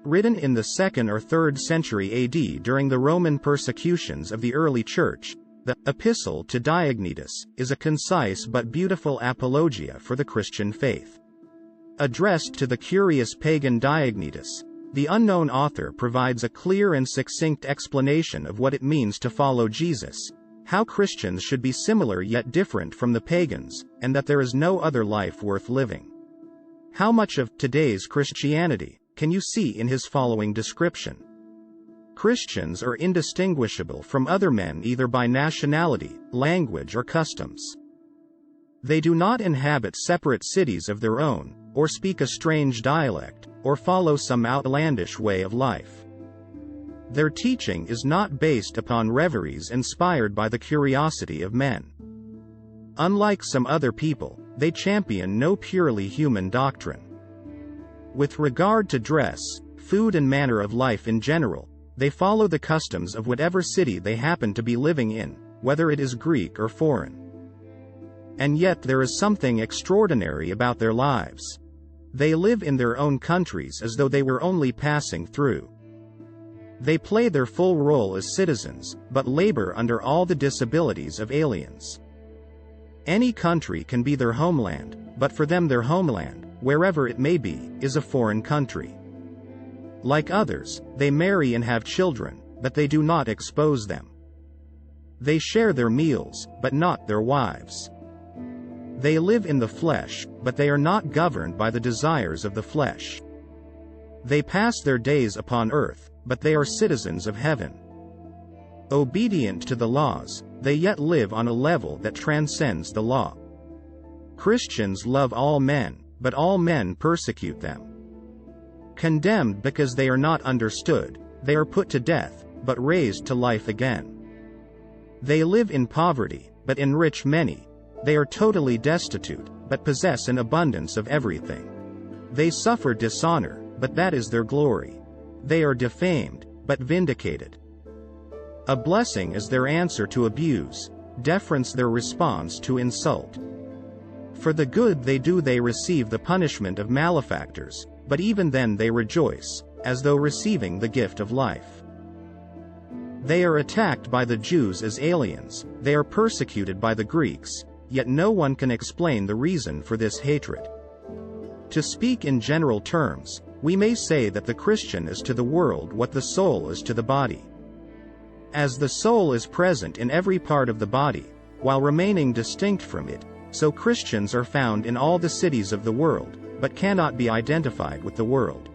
Written in the 2nd or 3rd century AD during the Roman persecutions of the early Church, the Epistle to Diognetus is a concise but beautiful apologia for the Christian faith. Addressed to the curious pagan Diognetus, the unknown author provides a clear and succinct explanation of what it means to follow Jesus, how Christians should be similar yet different from the pagans, and that there is no other life worth living. How much of today's Christianity can you see in his following description? Christians are indistinguishable from other men either by nationality, language or customs. They do not inhabit separate cities of their own, or speak a strange dialect, or follow some outlandish way of life. Their teaching is not based upon reveries inspired by the curiosity of men. Unlike some other people, they champion no purely human doctrine. With regard to dress, food and manner of life in general, they follow the customs of whatever city they happen to be living in, whether it is Greek or foreign. And yet there is something extraordinary about their lives. They live in their own countries as though they were only passing through. They play their full role as citizens, but labor under all the disabilities of aliens. Any country can be their homeland, but for them their homeland, wherever it may be, is a foreign country. Like others, they marry and have children, but they do not expose them. They share their meals, but not their wives. They live in the flesh, but they are not governed by the desires of the flesh. They pass their days upon earth, but they are citizens of heaven. Obedient to the laws, they yet live on a level that transcends the law. Christians love all men, but all men persecute them. Condemned because they are not understood, they are put to death, but raised to life again. They live in poverty, but enrich many. They are totally destitute, but possess an abundance of everything. They suffer dishonor, but that is their glory. They are defamed, but vindicated. A blessing is their answer to abuse, deference their response to insult. For the good they do they receive the punishment of malefactors, but even then they rejoice, as though receiving the gift of life. They are attacked by the Jews as aliens, they are persecuted by the Greeks, yet no one can explain the reason for this hatred. To speak in general terms, we may say that the Christian is to the world what the soul is to the body. As the soul is present in every part of the body, while remaining distinct from it, so Christians are found in all the cities of the world, but cannot be identified with the world.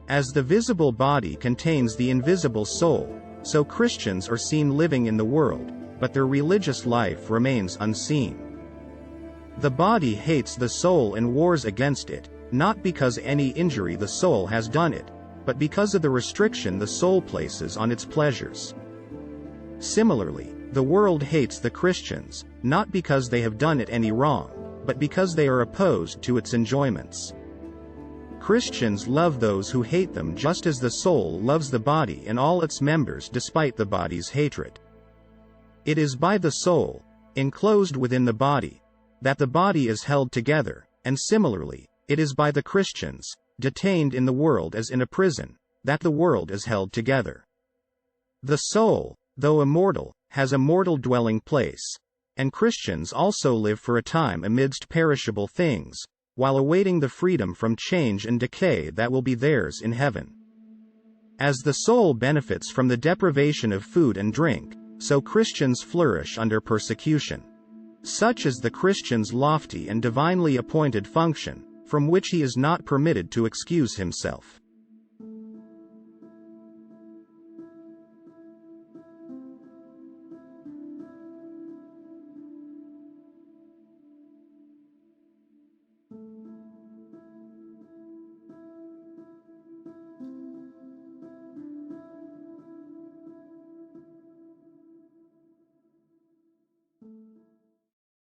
As the visible body contains the invisible soul, so Christians are seen living in the world, but their religious life remains unseen. The body hates the soul and wars against it, not because any injury the soul has done it, but because of the restriction the soul places on its pleasures. Similarly, the world hates the Christians, not because they have done it any wrong, but because they are opposed to its enjoyments. Christians love those who hate them just as the soul loves the body and all its members despite the body's hatred. It is by the soul, enclosed within the body, that the body is held together, and similarly, it is by the Christians, detained in the world as in a prison, that the world is held together. The soul, though immortal, has a mortal dwelling place, and Christians also live for a time amidst perishable things, while awaiting the freedom from change and decay that will be theirs in heaven. As the soul benefits from the deprivation of food and drink, so Christians flourish under persecution. Such is the Christian's lofty and divinely appointed function, from which he is not permitted to excuse himself.